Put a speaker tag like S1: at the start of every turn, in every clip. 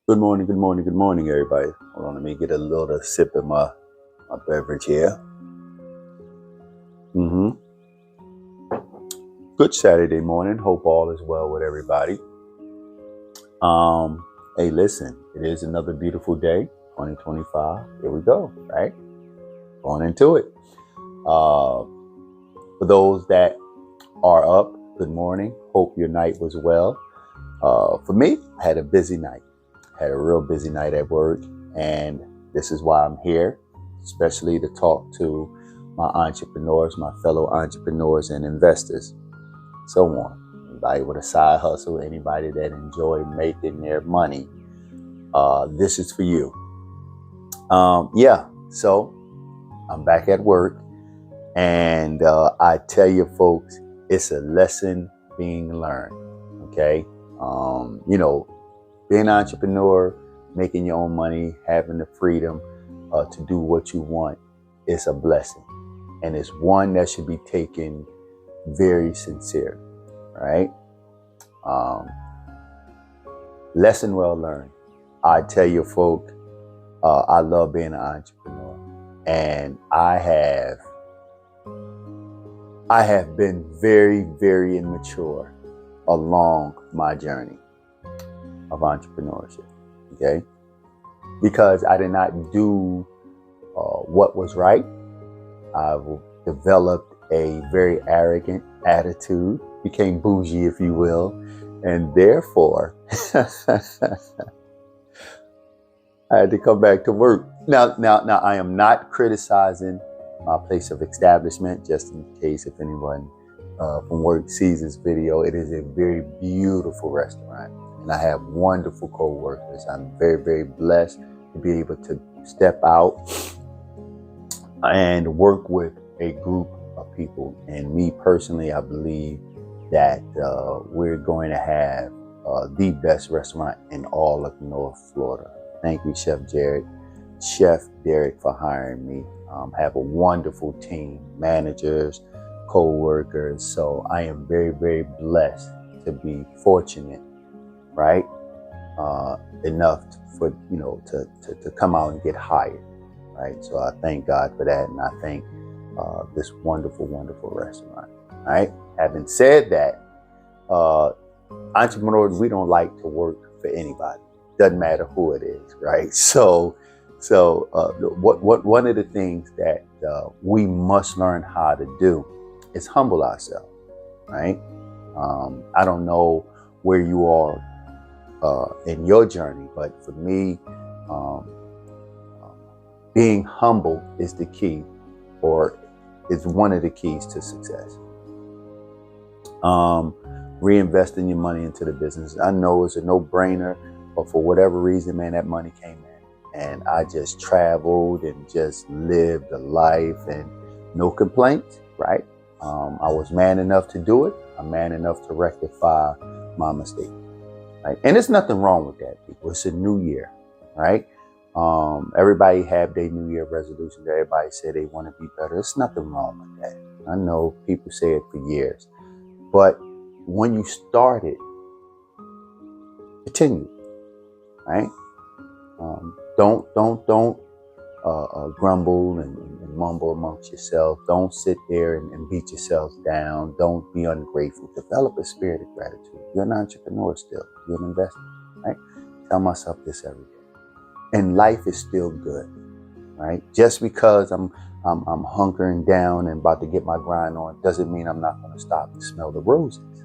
S1: Good morning, good morning, good morning, everybody. Hold on, let me get a little sip of my beverage here. hmm Good Saturday morning. Hope all is well with everybody. Hey, listen, it is another beautiful day, 2025. Here we go, right? Going into it. Uh, for those that are up, good morning. Hope your night was well. For me, I had a busy night. Had a real busy night at work, and this is why I'm here, especially to talk to my entrepreneurs, my fellow entrepreneurs and investors, so on. Anybody with a side hustle, anybody that enjoy making their money, this is for you. So I'm back at work, and I tell you, folks, it's a lesson being learned. Okay, being an entrepreneur, making your own money, having the freedom to do what you want is a blessing. And it's one that should be taken very sincere, right? Um, Lesson well learned. I tell you, folk, I love being an entrepreneur. And I have been very, very immature along my journey of entrepreneurship, okay? Because I did not do what was right. I've developed a very arrogant attitude, became bougie, if you will, and therefore I had to come back to work. Now, I am not criticizing my place of establishment, just in case if anyone from work sees this video. It is a very beautiful restaurant, and I have wonderful co-workers. I'm very, very blessed to be able to step out and work with a group of people. And me personally, I believe that we're going to have the best restaurant in all of North Florida. Thank you, Chef Derek, for hiring me. Have a wonderful team, managers, co-workers. So I am very, very blessed to be fortunate, right? Enough for to come out and get hired, right? So I thank God for that, and I thank this wonderful, wonderful restaurant. All right. Having said that, entrepreneurs, we don't like to work for anybody. Doesn't matter who it is, right? What one of the things that we must learn how to do is humble ourselves, right? I don't know where you are in your journey, but for me, being humble is the key, or is one of the keys to success. Reinvesting your money into the business. I know it's a no-brainer, but for whatever reason, man, that money came in, and I just traveled and just lived a life, and no complaints, right? I was man enough to do it. I'm man enough to rectify my mistake, right? And there's nothing wrong with that, people. It's a new year, right? Everybody have their New Year resolutions. Everybody say they want to be better. There's nothing wrong with that. I know people say it for years, but when you start it, continue, right? Don't grumble and mumble amongst yourself. Don't sit there and beat yourselves down. Don't be ungrateful. Develop a spirit of gratitude. You're an entrepreneur still. You're an investor, right? Tell myself this every day. And life is still good, right? Just because I'm hunkering down and about to get my grind on doesn't mean I'm not going to stop and smell the roses.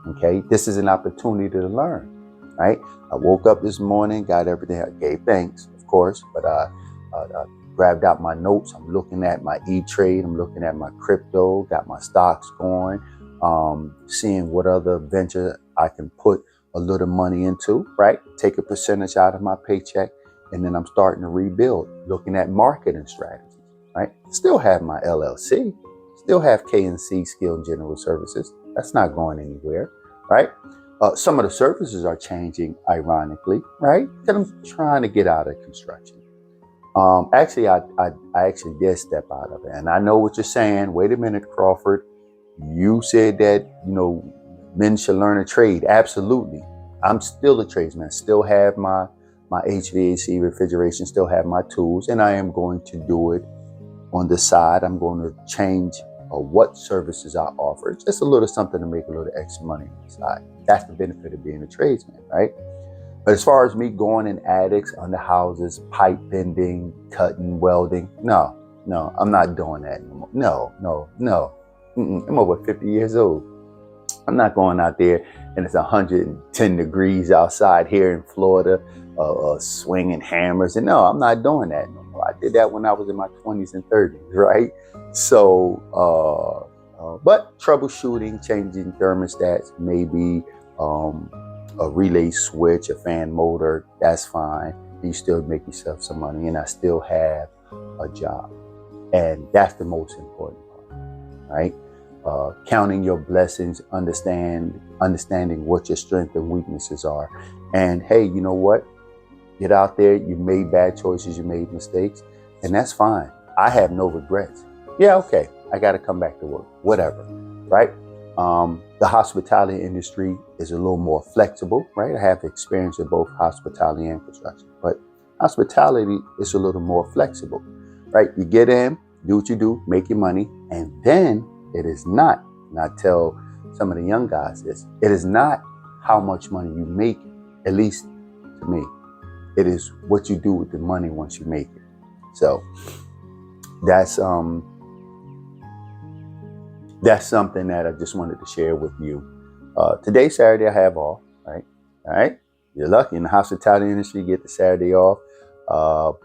S1: Okay, this is an opportunity to learn, right? I woke up this morning, got everything. I gave thanks, of course, but I grabbed out my notes. I'm looking at my E-Trade. I'm looking at my crypto. Got my stocks going. Seeing what other venture I can put a little money into, right? Take a percentage out of my paycheck, and then I'm starting to rebuild. Looking at marketing strategies, right? Still have my LLC. Still have KNC Skill General Services. That's not going anywhere, right? Some of the services are changing, ironically, right? Because I'm trying to get out of construction. Actually, I actually did step out of it. And I know what you're saying. Wait a minute, Crawford. You said that, men should learn a trade. Absolutely. I'm still a tradesman. I still have my HVAC refrigeration, still have my tools, and I am going to do it on the side. I'm going to change what services I offer. Just a little something to make a little extra money on the side. That's the benefit of being a tradesman, right? But as far as me going in attics, under houses, pipe bending, cutting, welding, no, I'm not doing that anymore. No. I'm over 50 years old. I'm not going out there and it's 110 degrees outside here in Florida, swinging hammers. And no, I'm not doing that no more. I did that when I was in my 20s and 30s, right? So, but troubleshooting, changing thermostats, maybe a relay switch, a fan motor, that's fine. You still make yourself some money, and I still have a job. And that's the most important part, right? Counting your blessings, understanding what your strengths and weaknesses are. And hey, you know what? Get out there. You made bad choices. You made mistakes. And that's fine. I have no regrets. Yeah, okay. I got to come back to work. Whatever, right? The hospitality industry is a little more flexible, right? I have experience in both hospitality and construction. But hospitality is a little more flexible, right? You get in, do what you do, make your money, and then it is not, and I tell some of the young guys this, it is not how much money you make, at least to me. It is what you do with the money once you make it. So that's something that I just wanted to share with you. Today's Saturday, I have off, right? All right. You're lucky in the hospitality industry, you get the Saturday off.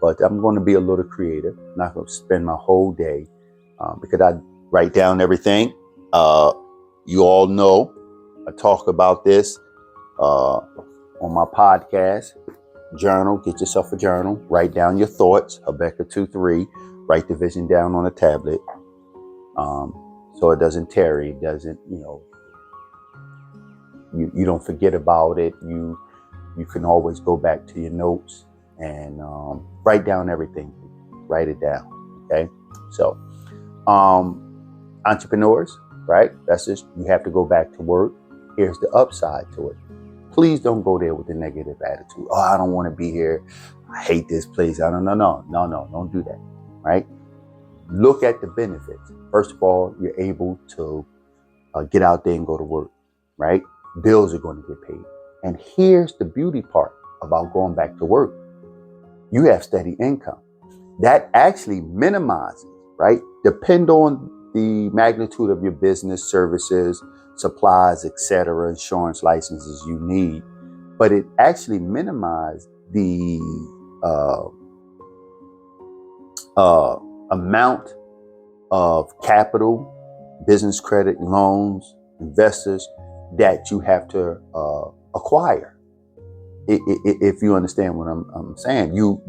S1: But I'm going to be a little creative. I'm not going to spend my whole day because I write down everything. You all know I talk about this on my podcast. Journal, get yourself a journal. Write down your thoughts. Habakkuk 2:3. Write the vision down on a tablet. So it doesn't tarry, doesn't, you don't forget about it. You can always go back to your notes and write down everything. Write it down. Okay. So entrepreneurs, right? That's just, you have to go back to work. Here's the upside to it. Please don't go there with a negative attitude. Oh, I don't want to be here. I hate this place. No, don't do that. Right? Look at the benefits. First of all, you're able to get out there and go to work, right? Bills are going to get paid. And here's the beauty part about going back to work. You have steady income. That actually minimizes, right? Depend on the magnitude of your business, services, supplies, etc., insurance licenses you need. But it actually minimizes the amount of capital, business credit, loans, investors that you have to acquire. If you understand what I'm saying, you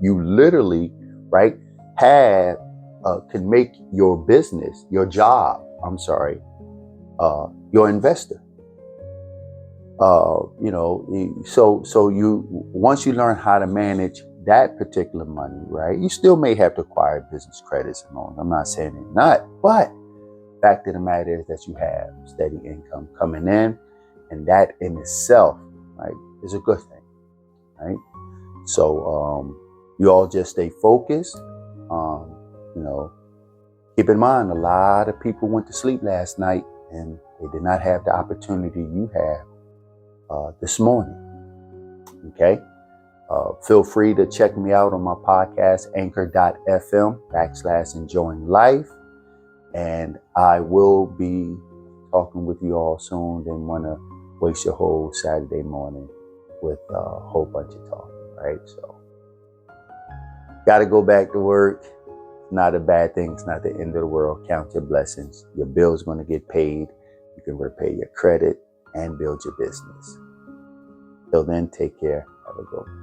S1: literally, right, can make your business, your job, your investor. So you, once you learn how to manage that particular money, right, you still may have to acquire business credits and loans. I'm not saying it's not, but fact of the matter is that you have steady income coming in, and that in itself, right, is a good thing, right? So you all just stay focused. Keep in mind, a lot of people went to sleep last night and they did not have the opportunity you have this morning. Okay. Feel free to check me out on my podcast, anchor.fm/enjoying life. And I will be talking with you all soon. Didn't want to waste your whole Saturday morning with a whole bunch of talking, right? So, got to go back to work. Not a bad thing. It's not the end of the world. Count your blessings. Your bill's going to get paid. You can repay your credit and build your business. Till then, take care. Have a good one.